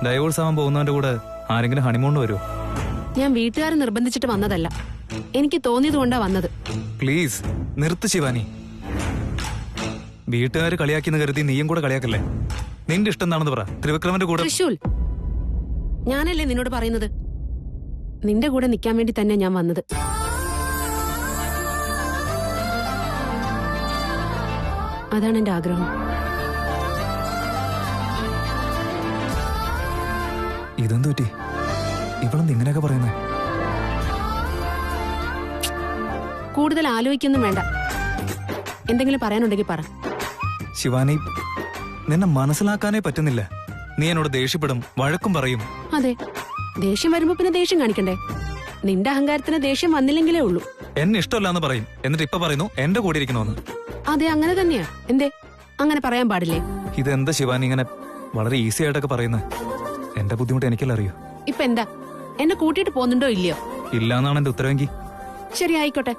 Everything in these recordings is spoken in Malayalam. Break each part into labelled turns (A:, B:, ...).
A: ഡൈവോഴ്സ് ആവാൻ പോകുന്നവന്റെ കൂടെ ആരെങ്കിലും ഹണിമൂണിന് വരുമോ?
B: ഞാൻ വീട്ടുകാരെ നിർബന്ധിച്ചിട്ട് വന്നതല്ല, എനിക്ക് തോന്നിയത് കൊണ്ടാ വന്നത്.
A: പ്ലീസ് നിർത്ത് ശിവാനി. വീട്ടുകാര് കളിയാക്കിന്ന് കരുതി നീയും കൂടെ കളിയാക്കല്ലേ? നിന്റെ ഇഷ്ടം എന്താണെന്ന് പറ. ത്രിവിക്രമന്റെ കൂടെ.
B: തൃശൂൽ, ഞാനല്ലേ നിന്നോട് പറയുന്നത്, നിന്റെ കൂടെ നിൽക്കാൻ വേണ്ടി തന്നെ ഞാൻ വന്നത്. അതാണ് എന്റെ ആഗ്രഹം.
A: ഇതെന്തു പറ്റി? ഇവളെന്ത് ഇങ്ങനെയൊക്കെ പറയുന്നേ?
B: കൂടുതൽ ആലോചിക്കൊന്നും വേണ്ട, എന്തെങ്കിലും പറയാനുണ്ടെങ്കിൽ പറ.
A: ശിവാനി, നിന്നെ മനസ്സിലാക്കാനേ പറ്റുന്നില്ല. നീ എന്നോട് ദേഷ്യപ്പെടും, വഴക്കും പറയും.
B: അതെ, ദേഷ്യം വരുമ്പോ പിന്നെ ദേഷ്യം കാണിക്കണ്ടേ? നിന്റെ അഹങ്കാരത്തിന് ദേഷ്യം വന്നില്ലെങ്കിലേ ഉള്ളൂ.
A: എന്നെ ഇഷ്ടമല്ലാന്ന് പറയും, എന്നിട്ട് ഇപ്പൊ പറയുന്നു എന്റെ കൂടെ ഇരിക്കണമെന്ന്.
B: അതെ, അങ്ങനെ തന്നെയാ. എന്തേ അങ്ങനെ പറയാൻ പാടില്ലേ?
A: ഇതെന്താ ശിവാനി ഇങ്ങനെ വളരെ ഈസി ആയിട്ടൊക്കെ പറയുന്നത്? എന്റെ ബുദ്ധിമുട്ട് എനിക്കല്ല അറിയൂ.
B: ഇപ്പൊ എന്താ, എന്നെ കൂട്ടിയിട്ട് പോകുന്നുണ്ടോ ഇല്ലയോ?
A: ഇല്ലാന്നാണ് എന്റെ ഉത്തരവെങ്കിൽ.
B: ശരി, ആയിക്കോട്ടെ.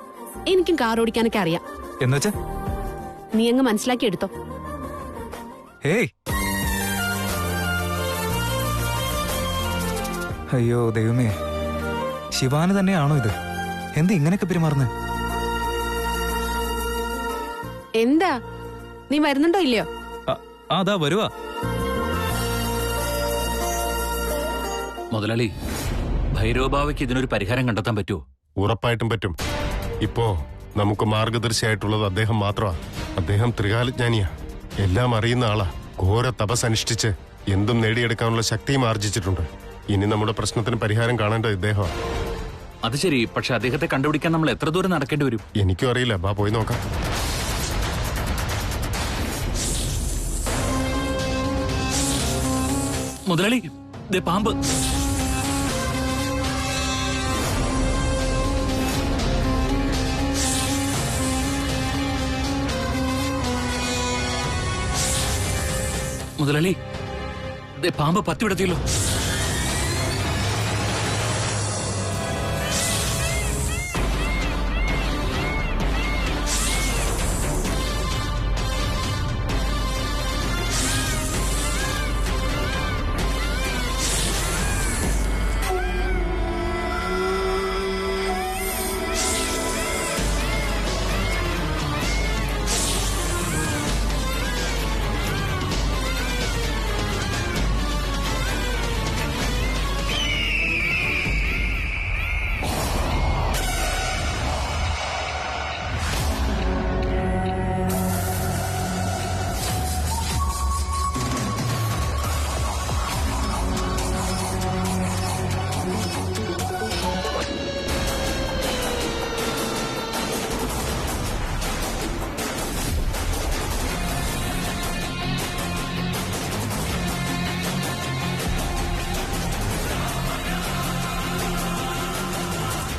B: എനിക്കും കാർ ഓടിക്കാനൊക്കെ അറിയാം.
A: എന്നുവെച്ചാ
B: നീ അങ്ങ് മനസ്സിലാക്കി എടുത്തോ.
A: ഹേയ്, അയ്യോ ദൈവമേ, ശിവാനി തന്നെയാണോ ഇത്? എന്താ ഇങ്ങനെയൊക്കെ പെരുമാറുന്നത്?
B: എന്താ, നീ വരുന്നുണ്ടോ ഇല്ലയോ?
A: അതാ വരുവാ.
C: മുതലാളി, ഭൈരവബാവയ്ക്ക് ഇതിനൊരു പരിഹാരം കണ്ടെത്താൻ പറ്റുമോ?
D: ഉറപ്പായിട്ടും പറ്റും. ഇപ്പോ നമുക്ക് മാർഗദർശിയായിട്ടുള്ളത് അദ്ദേഹം മാത്രമാ. അദ്ദേഹം ത്രികാലജ്ഞാനിയാ, എല്ലാം അറിയുന്ന ആളാ. ഘോര തപസ് അനുഷ്ഠിച്ച് എന്തും നേടിയെടുക്കാനുള്ള ശക്തിയും ആർജിച്ചിട്ടുണ്ട്. ഇനി നമ്മുടെ പ്രശ്നത്തിന് പരിഹാരം കാണേണ്ടത് ഇദ്ദേഹമാണ്.
C: അത് ശരി, പക്ഷെ അദ്ദേഹത്തെ കണ്ടുപിടിക്കാൻ നമ്മൾ എത്ര ദൂരം നടക്കേണ്ടി വരും?
D: എനിക്കും അറിയില്ല. ബാ പോയി നോക്കാം.
C: മുതലാളി, ദേ പാമ്പ്. മുതലാളി, ദേ പാമ്പ് പത്തി വിടത്തിയല്ലോ.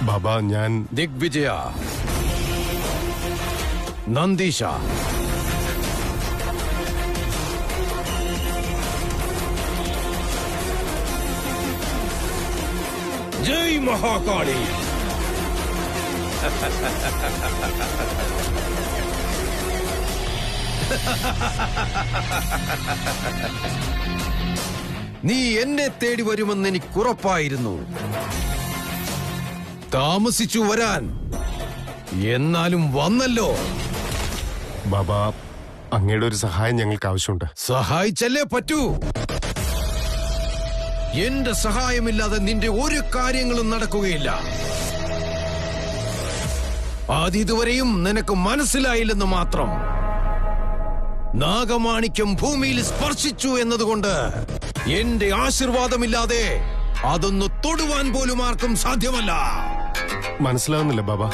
D: ബാബാ, ഞാൻ
E: ദിഗ്വിജയ, നന്ദീശ, ജയ് മഹാകാളി. നീ എന്നെ തേടി വരുമെന്ന് എനിക്കുറപ്പായിരുന്നു. താമസിച്ചു വരാൻ, എന്നാലും വന്നല്ലോ.
D: ബാബാ, അങ്ങയുടെ ഒരു സഹായം ഞങ്ങൾക്ക് ആവശ്യമുണ്ട്.
E: സഹായിച്ചല്ലേ പറ്റൂ. എന്റെ സഹായമില്ലാതെ നിന്റെ ഒരു കാര്യങ്ങളും നടക്കുകയില്ല. ആദ്യതുവരെയും നിനക്ക് മനസ്സിലായില്ലെന്ന് മാത്രം. നാഗമാണിക്യം ഭൂമിയിൽ സ്പർശിച്ചു എന്നതുകൊണ്ട് എന്റെ ആശീർവാദമില്ലാതെ അതൊന്ന് തൊടുവാൻ പോലും ആർക്കും സാധ്യമല്ല.
D: മനസ്സിലാവുന്നില്ല ബാബാ.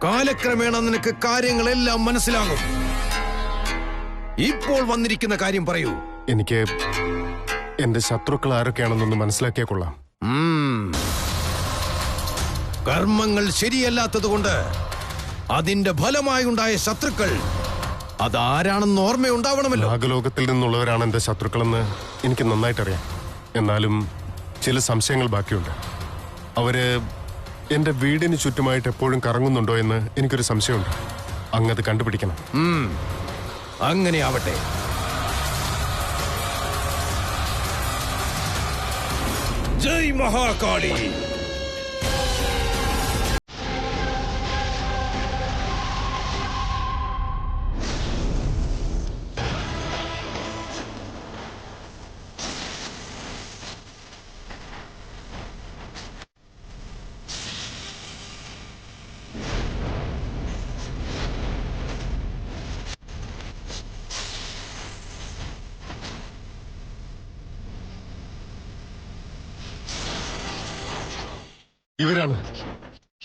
E: കാലക്രമേണ നിനക്ക് കാര്യങ്ങളെല്ലാം മനസ്സിലാകും. ഇപ്പോൾ വന്നിരിക്കുന്ന കാര്യം പറയൂ.
D: എനിക്ക് എന്റെ ശത്രുക്കൾ ആരൊക്കെയാണെന്നൊന്ന് മനസ്സിലാക്കിയാൽ കൊള്ളാം.
E: കർമ്മങ്ങൾ ശരിയല്ലാത്തതുകൊണ്ട് അതിന്റെ ഫലമായുണ്ടായ ശത്രുക്കൾ അതാരാണെന്ന് ഓർമ്മയുണ്ടാവണമല്ലോ.
D: നാഗലോകത്തിൽ നിന്നുള്ളവരാണ് എന്റെ ശത്രുക്കളെന്ന് എനിക്ക് നന്നായിട്ടറിയാം. എന്നാലും ചില സംശയങ്ങൾ ബാക്കിയുണ്ട്. അവര് എന്റെ വീടിന് ചുറ്റുമായിട്ട് എപ്പോഴും കറങ്ങുന്നുണ്ടോ എന്ന് എനിക്കൊരു സംശയമുണ്ട്. അങ്ങത് കണ്ടുപിടിക്കണം.
E: അങ്ങനെ ആവട്ടെ. ജയ് മഹാകാളി.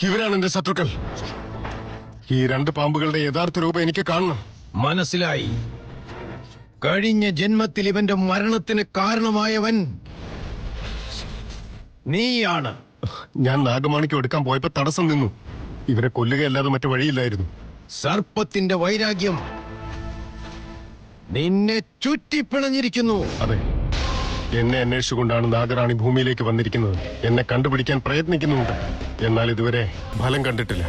D: ഇവരാണ് എന്റെ ശത്രുക്കൾ. ഈ രണ്ട് പാമ്പുകളുടെ യഥാർത്ഥ രൂപം എനിക്ക് കാണണം.
E: മനസ്സിലായി. കഴിഞ്ഞ ജന്മത്തിൽ ഇവന്റെ മരണത്തിന് കാരണമായവൻ നീയാണ്.
D: ഞാൻ നാഗമാണിക്യം എടുക്കാൻ പോയപ്പോ തടസ്സം നിന്നു. ഇവരെ കൊല്ലുകയല്ലാതെ മറ്റു വഴിയില്ലായിരുന്നു.
E: സർപ്പത്തിന്റെ വൈരാഗ്യം നിന്നെ ചുറ്റിപ്പിണഞ്ഞിരിക്കുന്നു.
D: അതെ, എന്നെ അന്വേഷിച്ചുകൊണ്ടാണ് നാഗറാണി ഭൂമിയിലേക്ക് വന്നിരിക്കുന്നത്. എന്നെ കണ്ടുപിടിക്കാൻ പ്രയത്നിക്കുന്നുണ്ട്. എന്നാൽ ഇതുവരെ ഫലം കണ്ടിട്ടില്ല.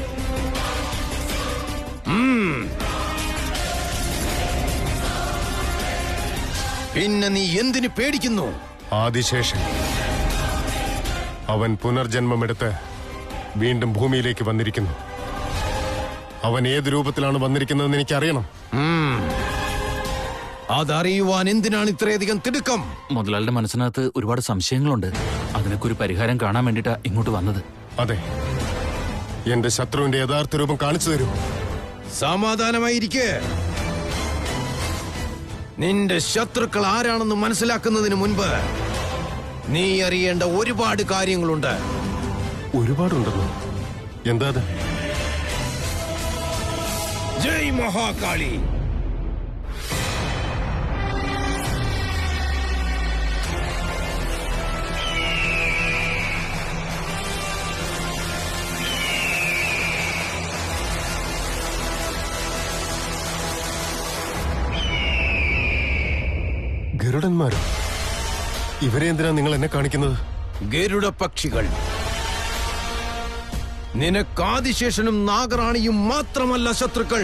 E: പിന്നെ നീ എന്തിനു പേടിക്കുന്നു?
D: ആദിശേഷൻ അവൻ പുനർജന്മമെടുത്ത് വീണ്ടും ഭൂമിയിലേക്ക് വന്നിരിക്കുന്നു. അവൻ ഏത് രൂപത്തിലാണ് വന്നിരിക്കുന്നതെന്ന് എനിക്കറിയണം.
E: അതറിയുവാൻ എന്തിനാണ് ഇത്രയധികം തിടുക്കം?
C: മുതലാളിയുടെ മനസ്സിനകത്ത് ഒരുപാട് സംശയങ്ങളുണ്ട്. അതിനൊക്കെ ഒരു പരിഹാരം കാണാൻ വേണ്ടിട്ടാ ഇങ്ങോട്ട് വന്നത്.
D: അതെ, എന്റെ ശത്രുവിന്റെ യഥാർത്ഥ രൂപം കാണിച്ചു തരൂ.
E: സമാധാനമായിരിക്കെ. നിന്റെ ശത്രുക്കൾ ആരാണെന്ന് മനസ്സിലാക്കുന്നതിന് മുൻപ് നീ അറിയേണ്ട ഒരുപാട് കാര്യങ്ങളുണ്ട്.
D: ഒരുപാടുണ്ടെന്ന്? എന്താ അത്?
E: ജയ് മഹാകാളി.
D: ഗരുഡന്മാരോ? ഇവരെ എന്തിനാ നിങ്ങൾ എന്നെ കാണിക്കുന്നത്?
E: ഗരുഡ പക്ഷികൾ നിനക്കാദിശേഷനും നാഗറാണിയും മാത്രമല്ല ശത്രുക്കൾ.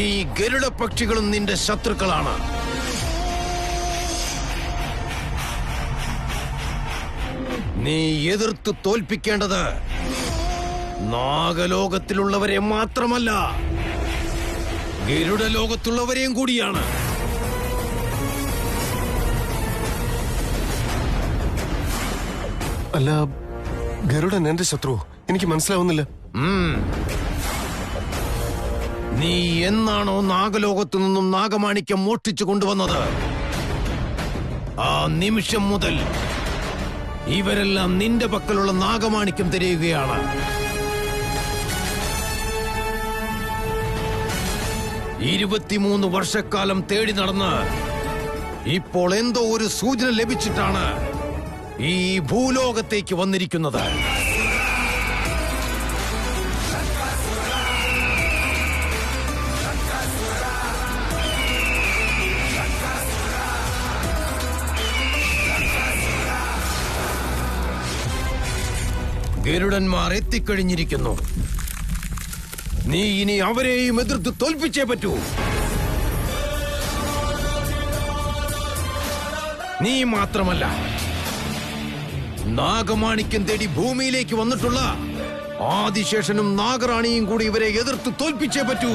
E: ഈ ഗരുഡ പക്ഷികളും നിന്റെ ശത്രുക്കളാണ്. നീ എതിർത്ത് തോൽപ്പിക്കേണ്ടത് നാഗലോകത്തിലുള്ളവരെ മാത്രമല്ല, ഗരുഡ ലോകത്തുള്ളവരെയും കൂടിയാണ്.
D: അല്ല, ഗരുഡൻ എന്റെ ശത്രു? എനിക്ക് മനസ്സിലാവുന്നില്ല.
E: നീ എന്നാണോ നാഗലോകത്തു നിന്നും നാഗമാണിക്യം മോഷ്ടിച്ചു കൊണ്ടുവന്നത്, ആ നിമിഷം മുതൽ ഇവരെല്ലാം നിന്റെ പക്കലുള്ള നാഗമാണിക്യം തിരയുകയാണ്. ഇരുപത്തിമൂന്ന് വർഷക്കാലം തേടി നടന്ന് ഇപ്പോൾ എന്തോ ഒരു സൂചന ലഭിച്ചിട്ടാണ് ഈ ഭൂലോകത്തേക്ക് വന്നിരിക്കുന്നത്. ഗരുഡന്മാർ എത്തിക്കഴിഞ്ഞിരിക്കുന്നു. നീ ഇനി അവരെയും എതിർത്ത് തോൽപ്പിച്ചേ പറ്റൂ. നീ മാത്രമല്ല, നാഗമാണിക്യം തേടി ഭൂമിയിലേക്ക് വന്നിട്ടുള്ള ആദിശേഷനും നാഗറാണിയും കൂടി ഇവരെ എതിർത്ത് തോൽപ്പിച്ചേ പറ്റൂ.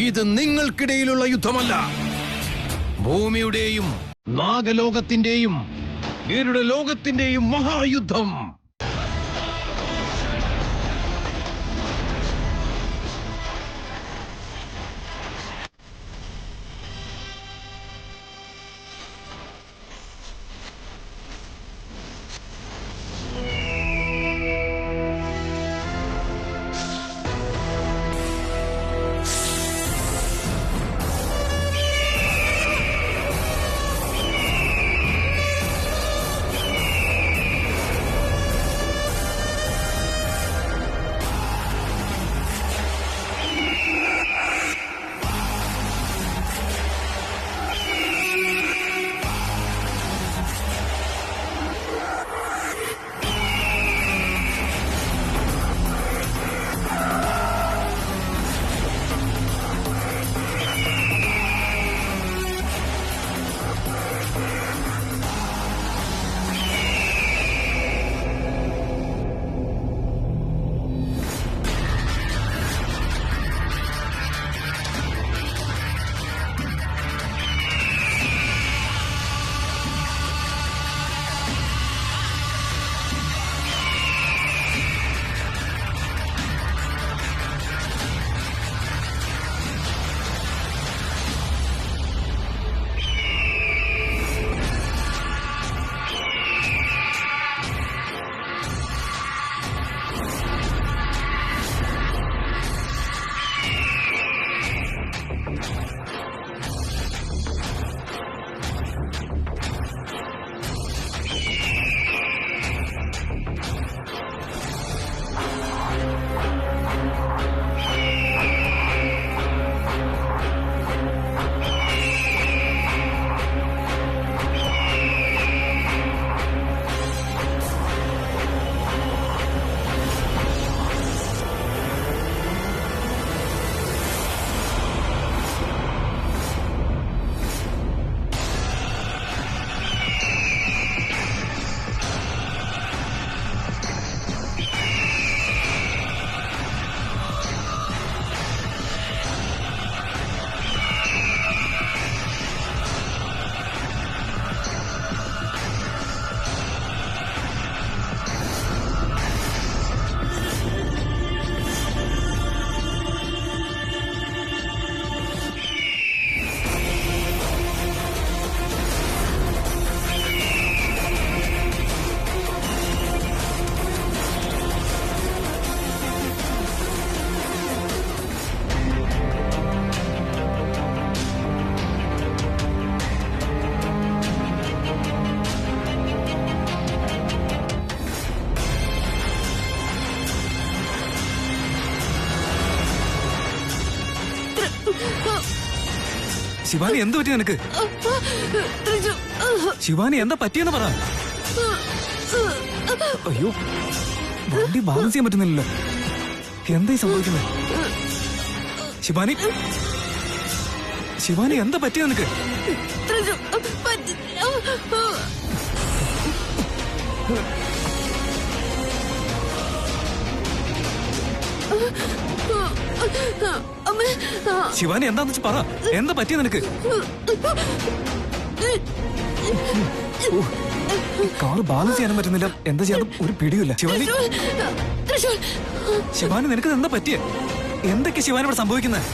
E: ഇത് നിങ്ങൾക്കിടയിലുള്ള യുദ്ധമല്ല, ഭൂമിയുടെയും നാഗലോകത്തിന്റെയും ഗരുഡ ലോകത്തിന്റെയും മഹായുദ്ധം.
A: ശിവാനി എന്ത് പറ്റി നിനക്ക്? ശിവാനി എന്താ പറ്റിയെന്ന് പറ. അയ്യോ, വണ്ടി ബാലൻസ് ചെയ്യാൻ പറ്റുന്നില്ലല്ലോ. എന്തായി സംഭവിക്കുന്നത്? ശിവാനി, ശിവാനി എന്താ പറ്റിയ നിനക്ക്? ശിവാനി എന്താന്ന് വെച്ച് പറ. എന്താ പറ്റിയ നിനക്ക്? കാറ് ബാലൻസ് ചെയ്യാനും പറ്റുന്നില്ല. എന്താ ചെയ്യാൻ ഒരു പിടിയില്ല. ശിവാനി, ശിവാനി നിനക്ക് എന്താ പറ്റിയ? എന്തൊക്കെ ശിവാനി ഇവിടെ സംഭവിക്കുന്നത്?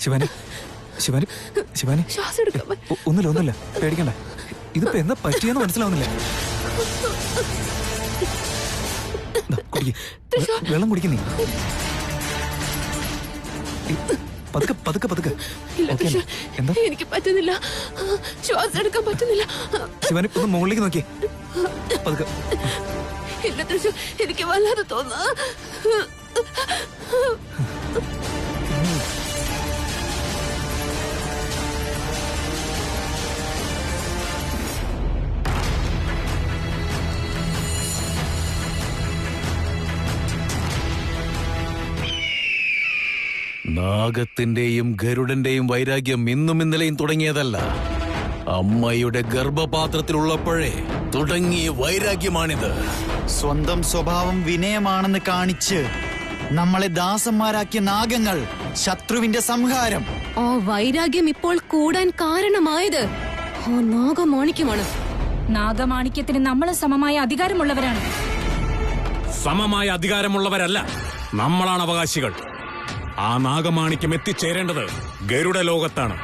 A: ശിവാനി, ശിവാനി, ശിവാനി, ഒന്നുമില്ല, പേടിക്കണ്ട. ഇതിപ്പോ എന്താ പറ്റിയെന്ന് മനസ്സിലാവുന്നില്ല. വെള്ളം കുടിക്കുന്നേ. പതുക്കെ പതുക്കെ പതുക്കെ. എന്താ?
B: എനിക്ക് പറ്റുന്നില്ല, ശ്വാസം എടുക്കാൻ പറ്റുന്നില്ല.
A: ശിവാനി ഒന്ന് മുകളിലേക്ക് നോക്കിയേ. പതുക്കെ.
B: ഇല്ല തൃശു, എനിക്ക് വല്ലാതെ തോന്നുന്നു.
F: നാഗത്തിന്റെയും ഗരുഡന്റെയും വൈരാഗ്യം ഇന്നും ഇന്നലെയും തുടങ്ങിയതല്ല. അമ്മയുടെ ഗർഭപാത്രത്തിലുള്ളപ്പോഴേ തുടങ്ങിയ വൈരാഗ്യമാണിത്.
G: സ്വന്തം സ്വഭാവം വിനയമാണെന്ന് കാണിച്ച് നമ്മളെ ദാസന്മാരാക്കിയ നാഗങ്ങൾ, ശത്രുവിന്റെ സംഹാരം.
H: ആ വൈരാഗ്യം ഇപ്പോൾ കൂടാൻ കാരണമായത് ആ നാഗമാണിക്യമാണ്.
I: നാഗമാണിക്യത്തിന് നമ്മൾ സമമായ അധികാരമുള്ളവരാണ്.
J: സമമായ അധികാരമുള്ളവരല്ല, നമ്മളാണ് അവകാശികൾ. ആ നാഗമാണിക്യം എത്തിച്ചേരേണ്ടത് ഗരുഡ ലോകത്താണ്.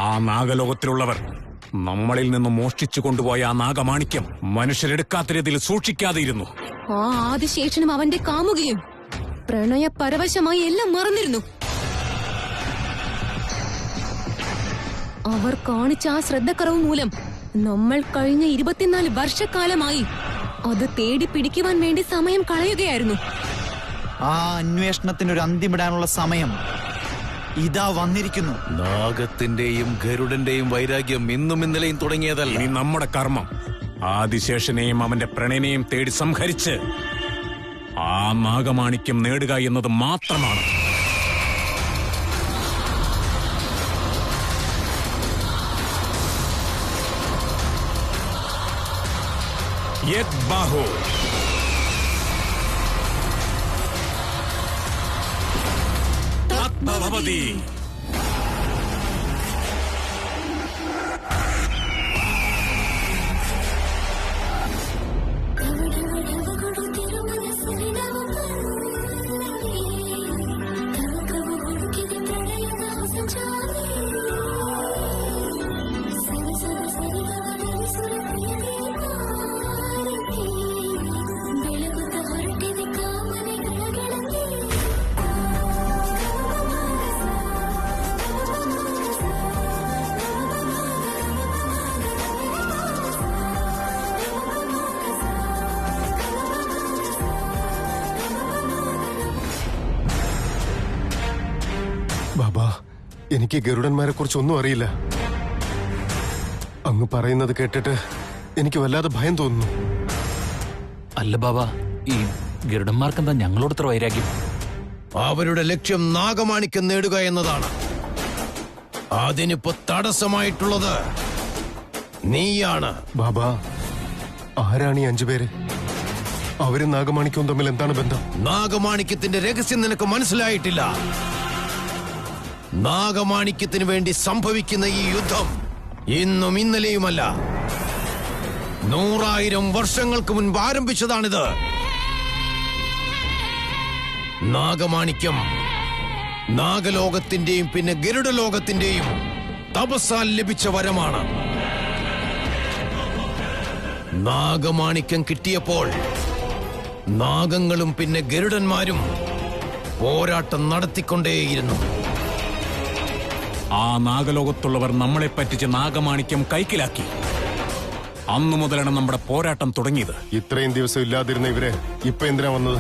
J: ആ നാഗലോകത്തിലുള്ളവർ നമ്മളിൽ നിന്ന് മോഷ്ടിച്ചു കൊണ്ടുപോയ ആ നാഗമാണിക്യം മനുഷ്യരെടുക്കാത്ത രീതിയിൽ സൂക്ഷിക്കാതെ ഇരുന്നു.
H: ആ ആദിശേഷനും അവന്റെ കാമുകയും പ്രണയ പരവശമായി എല്ലാം മറന്നിരുന്നു. അവർ കാണിച്ച ആ ശ്രദ്ധക്കുറവ് മൂലം നമ്മൾ കഴിഞ്ഞ 24 വർഷക്കാലമായി അത് തേടി പിടിക്കുവാൻ വേണ്ടി സമയം കളയുകയായിരുന്നു.
G: ആ അന്വേഷണത്തിനൊരു അന്ത്യമിടാനുള്ള സമയം ഇതാ വന്നിരിക്കുന്നു.
F: നാഗത്തിന്റെയും ഗരുഡന്റെയും വൈരാഗ്യം ഇന്നും ഇന്നലെയും തുടങ്ങിയതല്ല.
J: ഇനി നമ്മുടെ കർമ്മം ആദിശേഷനെയും അവന്റെ പ്രണയനെയും തേടി സംഹരിച്ച് ആ നാഗമാണിക്യം നേടുക എന്നത് മാത്രമാണ്. യത് ബാഹു തദ്ഭവതി.
D: ബാബാ, എനിക്ക് ഗരുഡന്മാരെ കുറിച്ച് ഒന്നും അറിയില്ല. അങ്ങ് പറയുന്നത് കേട്ടിട്ട് എനിക്ക് വല്ലാതെ ഭയം തോന്നുന്നു.
C: അല്ല ബാബ, ഈ ഗരുഡന്മാർക്കെന്താ ഞങ്ങളോട് ഇത്ര വൈരാഗ്യം?
E: അവരുടെ ലക്ഷ്യം നാഗമാണിക്യം നേടുക എന്നതാണ്. അതിനിപ്പോ തടസ്സമായിട്ടുള്ളത് നീയാണ്.
D: ബാബാ, ആരാണ് ഈ 5 പേര്? അവരും നാഗമാണിക്യവും തമ്മിൽ എന്താണ് ബന്ധം?
E: നാഗമാണിക്യത്തിന്റെ രഹസ്യം നിനക്ക് മനസ്സിലായിട്ടില്ല. നാഗമാണിക്യത്തിന് വേണ്ടി സംഭവിക്കുന്ന ഈ യുദ്ധം ഇന്നും ഇന്നലെയുമല്ല, 100,000 വർഷങ്ങൾക്ക് മുൻപ് ആരംഭിച്ചതാണിത്. നാഗമാണിക്യം നാഗലോകത്തിന്റെയും പിന്നെ ഗരുഡലോകത്തിന്റെയും തപസ്സാൽ ലഭിച്ച വരമാണ്. നാഗമാണിക്യം കിട്ടിയപ്പോൾ നാഗങ്ങളും പിന്നെ ഗരുഡന്മാരും പോരാട്ടം നടത്തിക്കൊണ്ടേയിരുന്നു.
J: ആ നാഗലോകത്തുള്ളവർ നമ്മളെ പറ്റിച്ച് നാഗമാണിക്യം കൈക്കലാക്കി. അന്നു മുതലാണ് നമ്മുടെ പോരാട്ടം തുടങ്ങിയത്.
D: ഇത്രയും ദിവസം ഇല്ലാതിരുന്ന ഇവരെ ഇപ്പൊ എന്തിനാ വന്നത്?